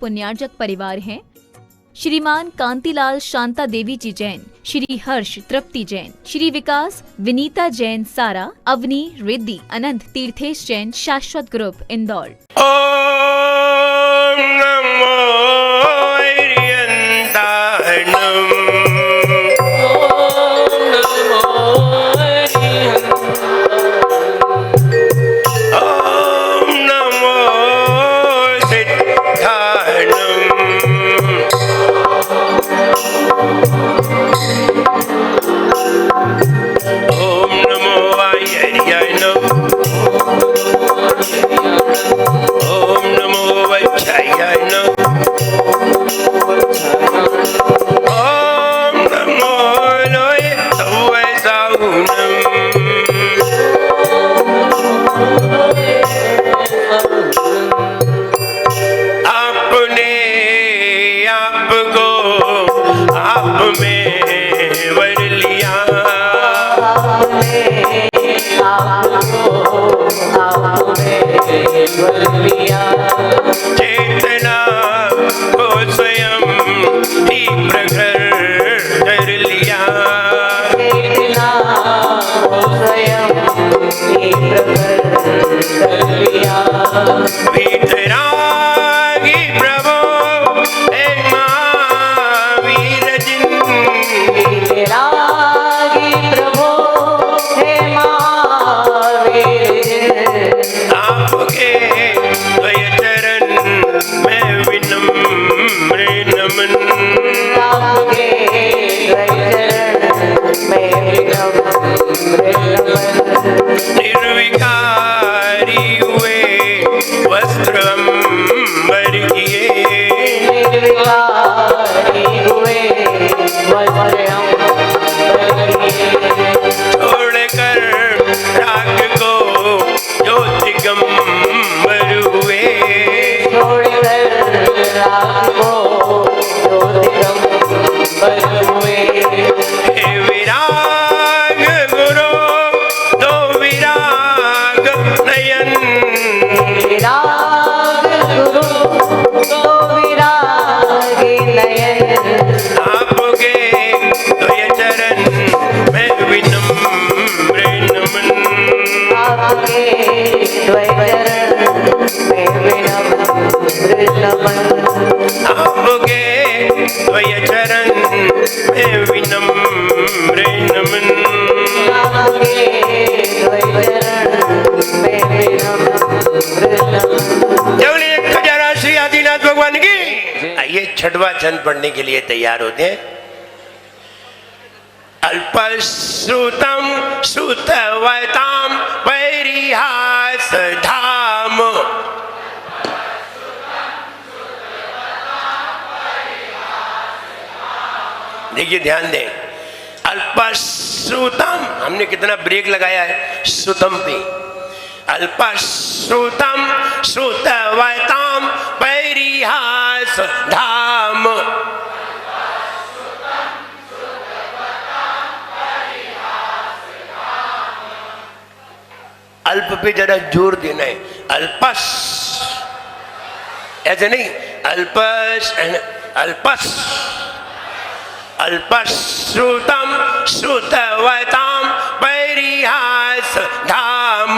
पुण्यार्जक परिवार हैं श्रीमान कांतिलाल शांता देवी जी जैन, श्री हर्ष तृप्ति जैन, श्री विकास विनीता जैन सारा, अवनी रिद्धि अनंत तीर्थेश जैन, शाश्वत ग्रुप इंदौर। ओम नमो हरिहंताणम। ओम नमो सिद्धाणम। ओम नमो वायर्याणम। ओम नमो वैच्छायाणम। ओम नमो लोय सवैसाहुनम। आपने आपको आप में वर लिया। चेतना को स्वयं ही प्रखर कर लिया। वीतरागी प्रभो एक महावीर जिन। आपके द्वय चरण में विनम्र नमन। निर्विकारी हुए वस्त्र अंबर किए। छोड़कर राग को ज्योतिगंबर हुए। हे विराग गुरु दो विराग नयन। आपके द्वय चरण में विनम्र नमन। आपके द्वय चरण में विनम्र नमन। जवली खजाना श्री आदिनाथ भगवान की। आइए छठवां छंद पढ़ने के लिए तैयार होते हैं। अल्पश्रुतम श्रुतवताम परिहास धाम। देखिए ध्यान दें, अल्पश्रुतम हमने कितना ब्रेक लगाया है श्रुतम पे। अल्पश्रुतम श्रुतवताम परिहास धाम। अल्प पे जरा जोर देना है। अल्पस ऐसे नहीं, अल्पस अल्पस। अल्पश्रुतम श्रुतवताम परिहास धाम।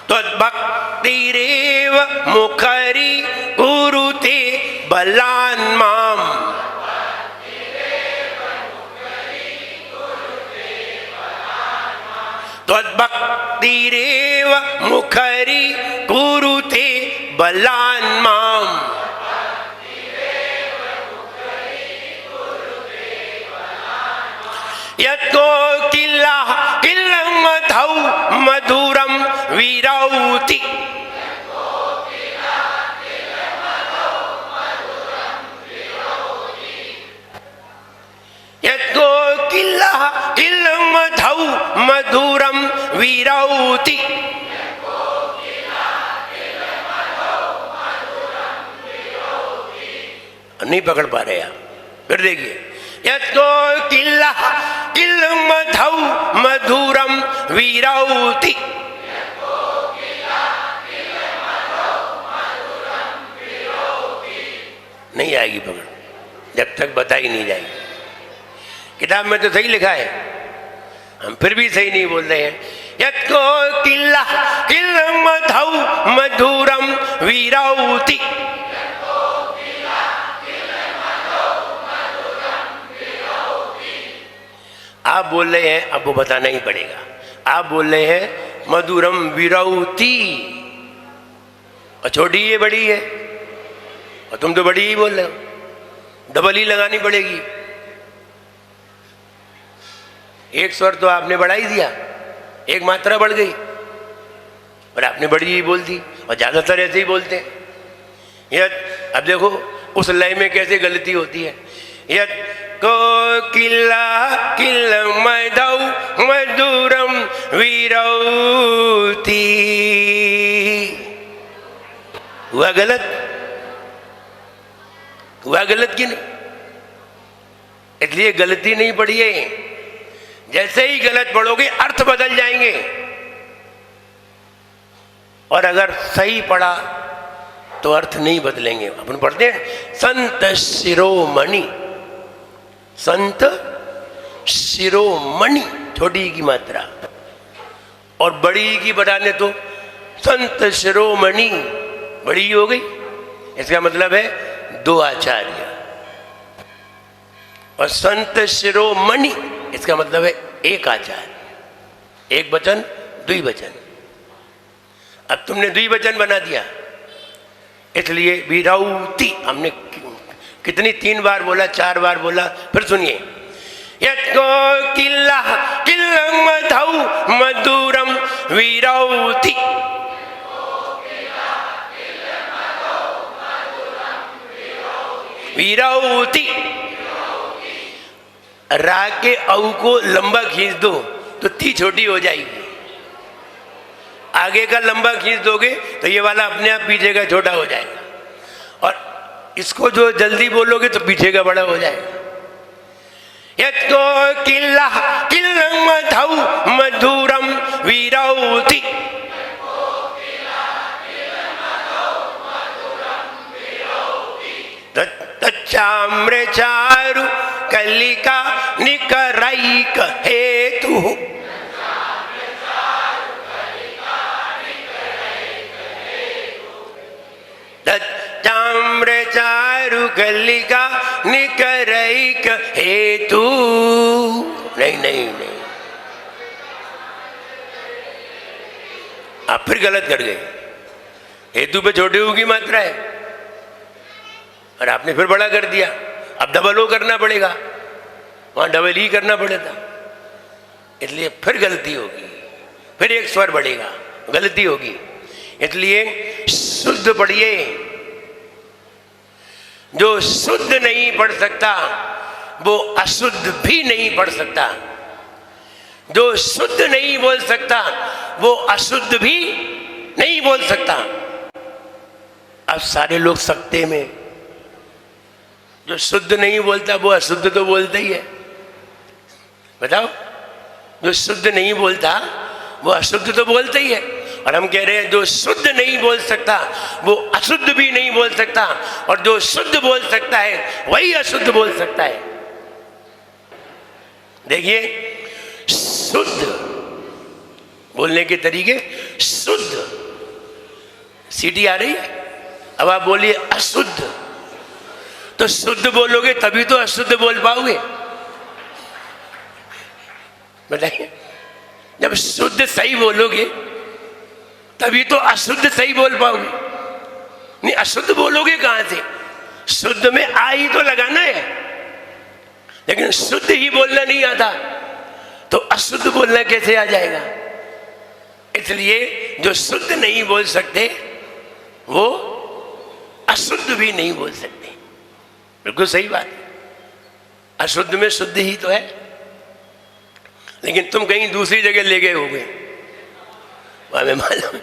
त्वद्भक्तिरेव मुखरी कुरुते बलान् माम्। त्वद्भक्तिरेव मुखरी कुरुते बलान् माम्। यत्कोकिलः किलमधौ मधुरं विरौति। यत्कोकिलः किलमधौ मधुरं विरौति। नहीं पकड़ पा रहे आप, फिर देखिए। यत्कोकिलः किलमधौ मधुरं विरौति। नहीं आएगी पकड़, जब तक बताई नहीं जाएगी। किताब में तो सही लिखा है, हम फिर भी सही नहीं बोल रहे हैं। यत्को किल्ला किल्लम मधौ मधुरम वीरौति। आप बोल रहे हैं, अब वो बताना ही पड़ेगा। आप बोल रहे हैं मधुरम वीरौति, और छोटी ये बड़ी है, और तुम तो बड़ी ही बोल रहे हो। डबल ही लगानी पड़ेगी। एक स्वर तो आपने बढ़ा ही दिया, एक मात्रा बढ़ गई, और आपने बड़ी ही बोल दी। और ज्यादातर ऐसे ही बोलते हैं। यत, अब देखो उस लय में कैसे गलती होती है। यत को किल्ला किल्ल मधौ मधुरम वीरौति, हुआ गलत, हुआ गलत कि नहीं? इसलिए गलती नहीं पढ़िए। जैसे ही गलत पढ़ोगे अर्थ बदल जाएंगे, और अगर सही पढ़ा तो अर्थ नहीं बदलेंगे। अपन पढ़ते हैं संत शिरोमणि, संत शिरोमणि, छोटी की मात्रा, और बड़ी की बढ़ाने तो संत शिरोमणि, बड़ी हो गई। इसका मतलब है दो आचार्य। और संत शिरोमणि इसका मतलब है एक आचार्य, एक वचन द्विवचन। अब तुमने द्विवचन बना दिया, इसलिए वीरौति हमने कितनी, 3 बार बोला, 4 बार बोला। फिर सुनिए, यत्को किल्ला किल्लं मधौ मधुरम वीरौति। वीरौति, रा के औ को लंबा खींच दो तो ती छोटी हो जाएगी। आगे का लंबा खींच दोगे तो ये वाला अपने आप पीछे का छोटा हो जाएगा, और इसको जो जल्दी बोलोगे तो पीछे का बड़ा हो जाएगा। यत्को किल्ला किल्लं मधौ मधुरम वीरौति। तच्चाम्र चारु कलिका निकरैक हेतु। तच्चाम्र चारु कलिका निकरैक हेतु। नहीं नहीं नहीं, आप फिर गलत कर गए। हेतु पे छोटे ऊ की मात्रा है, और आपने फिर बड़ा कर दिया। अब डबल ओ करना पड़ेगा, वहां डबल ई करना पड़ेगा, इसलिए फिर गलती होगी। फिर एक स्वर बढ़ेगा, गलती होगी। इसलिए शुद्ध पढ़िए। जो शुद्ध नहीं पढ़ सकता वो अशुद्ध भी नहीं पढ़ सकता। जो शुद्ध नहीं बोल सकता वो अशुद्ध भी नहीं बोल सकता। अब सारे लोग सकते में, जो शुद्ध नहीं बोलता वो अशुद्ध तो बोलता ही है। बताओ, जो शुद्ध नहीं बोलता वो अशुद्ध तो बोलता ही है। और हम कह रहे हैं जो शुद्ध नहीं बोल सकता वो अशुद्ध भी नहीं बोल सकता, और जो शुद्ध बोल सकता है वही अशुद्ध बोल सकता है। देखिए, शुद्ध बोलने के तरीके, शुद्ध, सीटी आ रही है। अब आप बोलिए अशुद्ध, तो शुद्ध बोलोगे तभी तो अशुद्ध बोल पाओगे। बताइए, जब शुद्ध सही बोलोगे तभी तो अशुद्ध सही बोल पाओगे। नहीं, अशुद्ध बोलोगे कहां से? शुद्ध में आ ही तो लगाना है, लेकिन शुद्ध ही बोलना नहीं आता तो अशुद्ध बोलना कैसे आ जाएगा? इसलिए जो शुद्ध नहीं बोल सकते वो अशुद्ध भी नहीं बोल सकते। बिल्कुल सही बात है, अशुद्ध में शुद्ध ही तो है। लेकिन तुम कहीं दूसरी जगह ले गए होगे, हमें मालूम,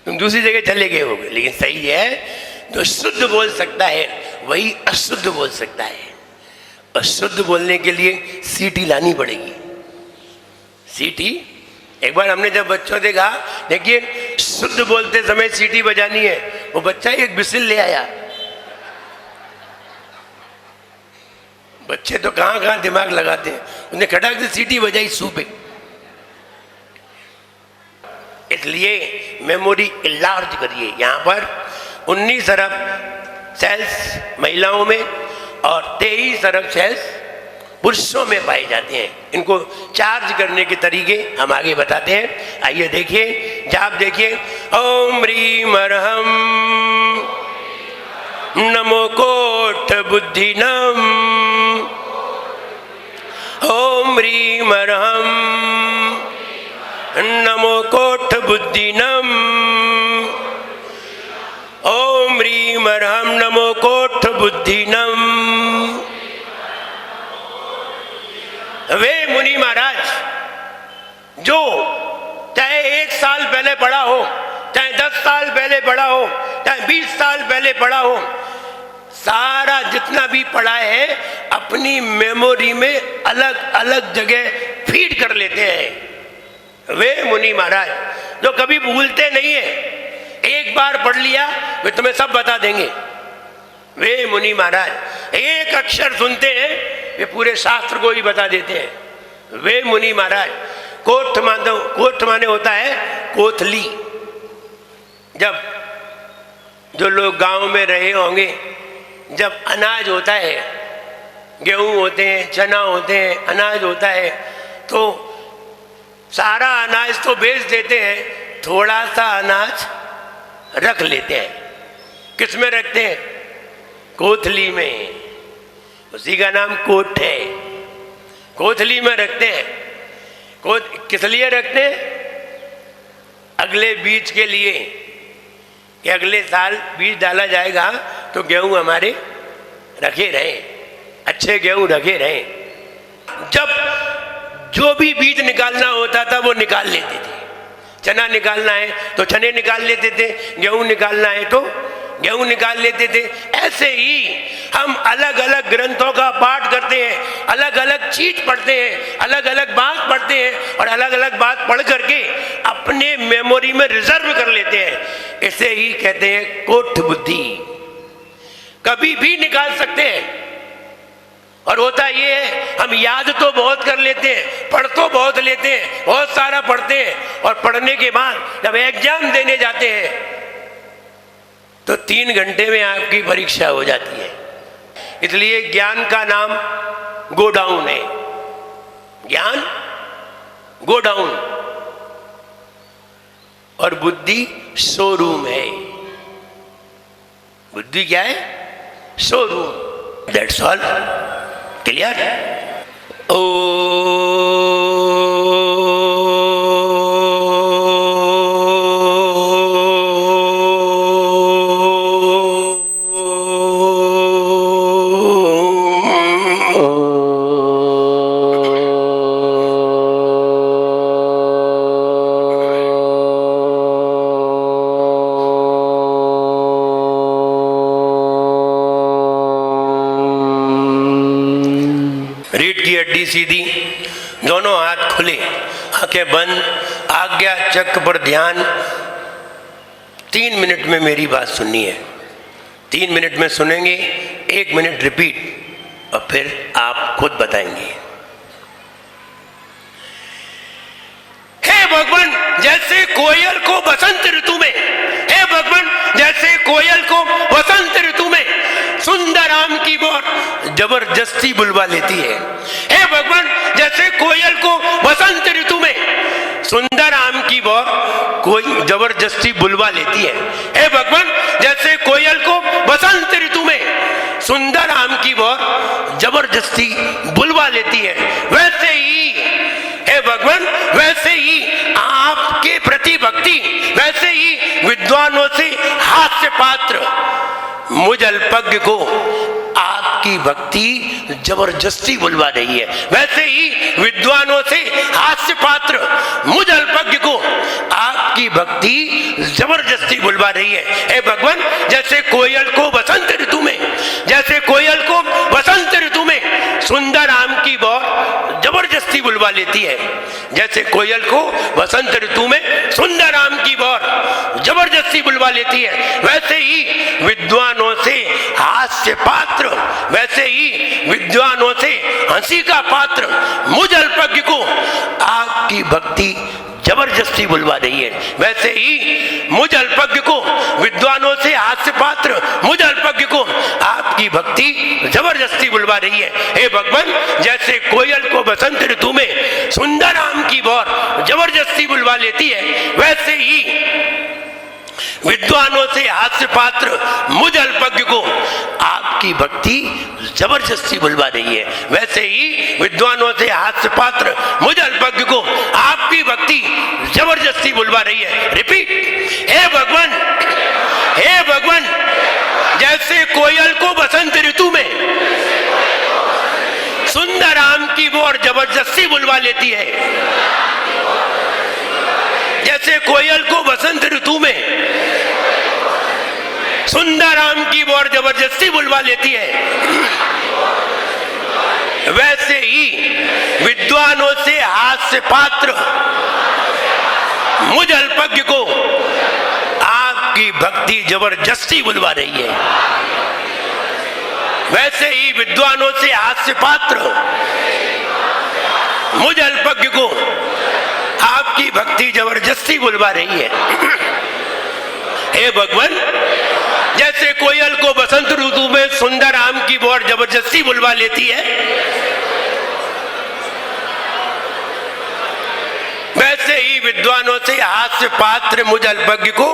तुम दूसरी जगह चले गए होगे। लेकिन सही है, जो शुद्ध बोल सकता है वही अशुद्ध बोल सकता है। अशुद्ध बोलने के लिए सीटी लानी पड़ेगी। सीटी, एक बार हमने जब बच्चों से कहा देखिए शुद्ध बोलते समय सीटी बजानी है, वो बच्चा एक बिसिल ले आया। बच्चे तो कहाँ कहाँ दिमाग लगाते हैं, उन्हें खटाक से सीटी बजाई सूबे। इसलिए मेमोरी इलार्ज करिए। यहाँ पर 19 अरब सेल्स महिलाओं में और 23 अरब सेल्स पुरुषों में पाए जाते हैं। इनको चार्ज करने के तरीके हम आगे बताते हैं। आइए देखिए, जाप देखिए। ओम ह्रीम अर्हम नमो कोट बुद्धि नम। ओम ह्रीम अर्हम नमो कोट बुद्धि नम। ओम ह्रीम अर्हम नमो कोट बुद्धि नम। वे मुनि महाराज जो चाहे 1 साल पहले पढ़ा हो, चाहे 10 साल पहले पढ़ा हो, चाहे 20 साल पहले पढ़ा हो, सारा जितना भी पढ़ा है अपनी मेमोरी में अलग अलग जगह फीड कर लेते हैं। वे मुनि महाराज जो कभी भूलते नहीं है, एक बार पढ़ लिया वे तुम्हें सब बता देंगे। वे मुनि महाराज एक अक्षर सुनते हैं वे पूरे शास्त्र को ही बता देते हैं। वे मुनि महाराज कोठ माने होता है कोथली। जब जो लोग गांव में रहे होंगे, जब अनाज होता है, गेहूं होते हैं, चना होते हैं, अनाज होता है, तो सारा अनाज तो बेच देते हैं, थोड़ा सा अनाज रख लेते हैं। किस में रखते हैं? कोथली में। उसी का नाम कोठ है। कोथली में रखते हैं। किस लिए रखते हैं? अगले बीज के लिए, कि अगले साल बीज डाला जाएगा तो गेहूं हमारे रखे रहे, अच्छे गेहूं रखे रहे। जब जो भी बीज निकालना होता था वो निकाल लेते थे। चना निकालना है तो चने निकाल लेते थे, गेहूं निकालना है तो गेहूं निकाल लेते थे। ऐसे ही हम अलग अलग ग्रंथों का पाठ करते हैं, अलग अलग चीज पढ़ते हैं, अलग अलग बात पढ़ते हैं और अलग अलग बात पढ़ करके अपने मेमोरी में रिजर्व कर लेते हैं। इसे ही कहते हैं कोठ बुद्धि। कभी भी निकाल सकते हैं। और होता ये है हम याद तो बहुत कर लेते हैं, पढ़ तो बहुत लेते हैं, बहुत सारा पढ़ते हैं, और पढ़ने के बाद जब एग्जाम देने जाते हैं तो 3 घंटे में आपकी परीक्षा हो जाती है। इसलिए ज्ञान का नाम गो डाउन है। ज्ञान गो डाउन और बुद्धि शोरूम है। बुद्धि क्या है? शोरूम। That's all. क्लियर? ओ सीधी, दोनों हाथ खुले, आंखें बंद, आज्ञा चक्र पर ध्यान। 3 मिनट में मेरी बात सुननी है। 3 मिनट में सुनेंगे, 1 मिनट रिपीट और फिर आप खुद बताएंगे। हे भगवान, जैसे कोयल को बसंत ऋतु में, हे भगवान जैसे कोयल को बसंत ऋतु में सुंदर आम की बोर जबरदस्ती बुलवा लेती है। हे भगवान, जैसे कोयल को बसंत ऋतु में सुंदर आम की बोर कोई जबरदस्ती बुलवा लेती है। हे भगवान, जैसे कोयल को बसंत ऋतु में सुंदर आम की बोर जबरदस्ती बुलवा लेती है, वैसे ही हे भगवान, वैसे ही आपके प्रति भक्ति, वैसे ही विद्वानों से हास्य पात्र मुझ अल्पज्ञ को आपकी भक्ति जबरदस्ती बुलवा रही है। वैसे ही विद्वानों से हास्य पात्र मुझ अल्पज्ञ को आपकी भक्ति जबरदस्ती बुलवा रही है। हे भगवान, जैसे कोयल को बसंत ऋतु में, जैसे कोयल को बसंत ऋतु में सुंदर आम की बौर जबरदस्ती बुलवा लेती है, जैसे कोयल को बसंत ऋतु में सुंदर आम की बौर जबरदस्ती बुलवा लेती है। वैसे ही विद्वानों से हास्य पात्र, वैसे ही विद्वानों से हंसी का पात्र मुझ अल्पज्ञ को आपकी भक्ति जबरदस्ती बुलवा रही है। वैसे ही मुझ अल्पज्ञ को विद्वानों से हास्य पात्र मुझ अल्पज्ञ को आपकी भक्ति जबरदस्ती बुलवा रही है। हे भगवान, जैसे कोयल को बसंत ऋतु में सुंदर आम की बौर जबरदस्ती बुलवा लेती है, वैसे ही विद्वानों से हास्य पात्र मुझ अल्पज्ञ को आपकी भक्ति जबरदस्ती बुलवा रही है। वैसे ही विद्वानों से हास्य पात्र मुझ अल्पज्ञ को आपकी भक्ति जबरदस्ती बुलवा रही है। रिपीट, हे भगवान, हे भगवान, जैसे कोयल को बसंत ऋतु में सुंदर आम की बौर जबरदस्ती बुलवा लेती है, जैसे कोयल को बसंत ऋतु में सुंदर आम की बौर जबरदस्ती बुलवा लेती है, वैसे ही विद्वानों से हास्य पात्र मुझ अल्पज्ञ को आपकी भक्ति जबरदस्ती बुलवा रही है। वैसे ही विद्वानों से हास्य पात्र मुझ अल्पज्ञ को आपकी भक्ति जबरदस्ती बुलवा रही है। हे भगवान, जैसे कोयल को बसंत ऋतु में सुंदर आम की बौर जबरदस्ती बुलवा लेती है, वैसे ही विद्वानों से हास्य पात्र मुझ अल्पज्ञ को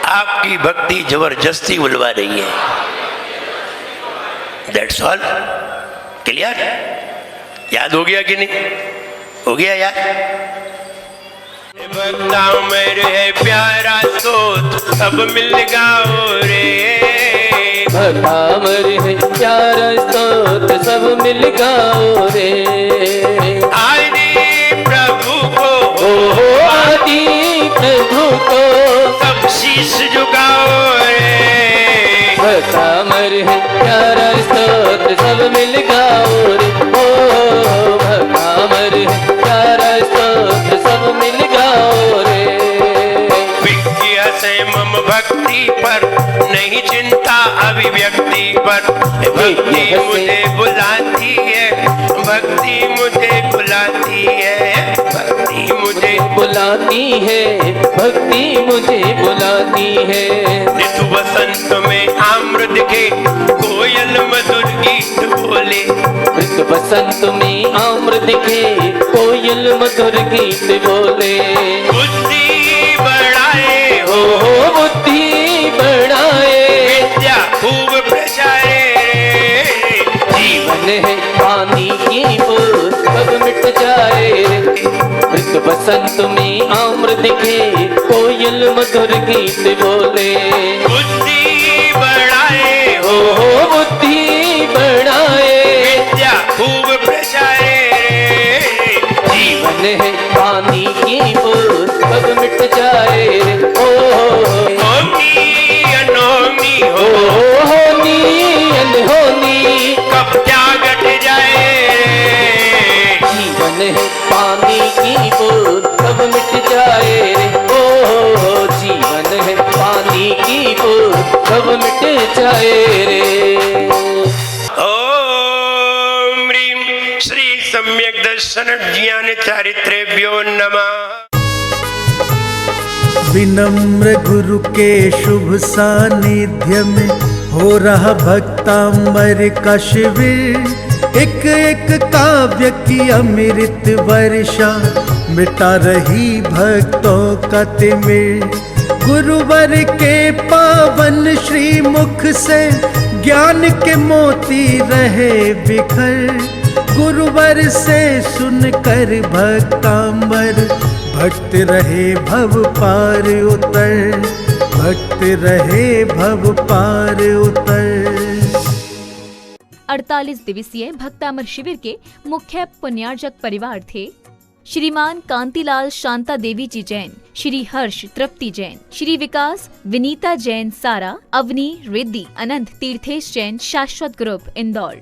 आपकी भक्ति जबरदस्ती बुलवा रही है। That's all. क्लियर? याद हो गया कि नहीं? हो गया यार? भक्ताओं मेरे है प्यारा सोच सब मिल गाओ रे, भक्ता मेरे है प्यारा सोच सब मिल गाओ रे। आदि प्रभु को, ओ आदि प्रभु को सब शीश झुकाओ रे। भक्ता मेरे है प्यारा सोच सब मिल गाओ रे। ओ भक्ता मेरे है प्यारा सोच सब मिल गाओ रे। विज्ञा से मम भक्ति पर नहीं चिंता अभिव्यक्ति पर, भक्ति मुझे बुलाती है, भक्ति मुझे बुलाती है, भक्ति मुझे बुलाती है, भक्ति मुझे बुलाती है। ऋतु बसंत में आम्र दिखे कोयल मधुर गीत बोले, ऋतु बसंत में आम्र दिखे कोयल मधुर गीत बोले। बुद्धि बढ़ाए हो बुद्धि बढ़ाए, विद्या खूब प्रचारे रे। जीवन है पानी की बूंद कब मिट जाए रे। ऋतु बसंत में आम्र दिखे कोयल मधुर गीत बोले। बुद्धि बढ़ाए हो बुद्धि बढ़ाए, विद्या खूब प्रचारे रे। जीवन है पानी की बूंद कब मिट जाए रे। ओ होनी अनहोनी हो, होनी अनहोनी कब क्या घट जाए रे। जीवन है पानी की बूंद कब मिट जाए रे। ओ जीवन है पानी की बूंद कब मिट जाए रे। ओम ह्रीं श्री सम्यक दर्शन ज्ञान चारित्रेभ्यो नमः। विनम्र गुरु के शुभ सानिध्य में हो रहा भक्तांबर का शिविर। एक एक काव्य की अमृत वर्षा मिटा रही भक्तों का तिमिर। गुरुवर के पावन श्री मुख से ज्ञान के मोती रहे बिखर। गुरुवर से सुनकर भक्तांबर भक्त रहे भव पार उतर, भक्त रहे भव पार उतर। 48 दिवसीय भक्तामर शिविर के मुख्य पुण्यार्जक परिवार थे श्रीमान कांतिलाल शांता देवी जी जैन, श्री हर्ष तृप्ति जैन, श्री विकास विनीता जैन सारा, अवनी रिद्धि अनंत तीर्थेश जैन, शाश्वत ग्रुप इंदौर।